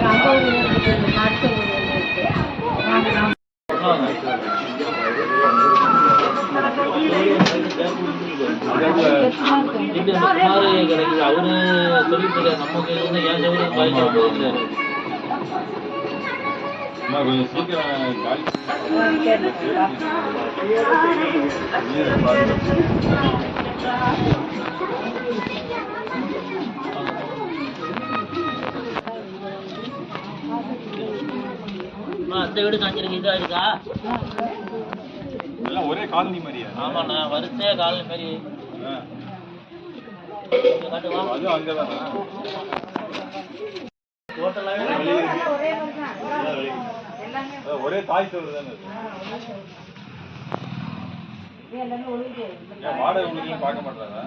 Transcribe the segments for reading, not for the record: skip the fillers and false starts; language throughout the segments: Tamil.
அங்க ஒரு இருக்கு, அடுத்த ஒரு இருக்கு. அவரு சொல்லிட்டு இருக்காரு நமக்கு ஏன் செவரு பாதிக்க போகுது. கொஞ்சம் சீக்கிரம் அந்த வீடு காஞ்சிருக்கு, இதா இருக்கா? ஒரே காலனி மாதிரியா? ஆமாண்ணா, வரிசையா காலனி மாதிரி. ஒரே தாய் சொல்றது தானே. வாடகை உங்களுக்கு பார்க்க மாட்டாங்க.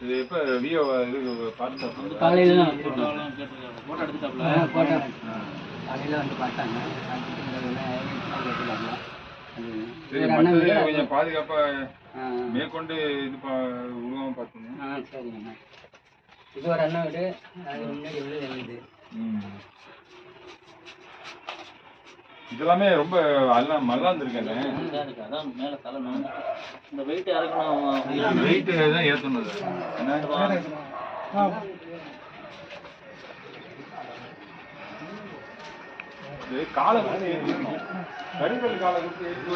இது எப்ப வியோ இது பார்த்து காலையில தான் போட்டோ எடுத்துட்டாப்ல. காலையில் வந்து பார்த்தாங்க. கொஞ்சம் பாதுகாப்பா மேற்கொண்டு இது உருவம் பார்த்தீங்க. சரிங்கண்ணா. இது ஒரு அண்ணா வீடு, அது முன்னாடி எவ்வளோ எழுது. இதெல்லாமே ரொம்ப எல்லாம் மல்லாந்து இருக்கேன்னு. அதான் மேல தலை இந்த வெயிட் இறக்கணும், வெயிட் தான் ஏற்றணும். காலை கொடுத்து ஏற்றணும், கருங்கல் காலை கொடுத்து ஏற்றி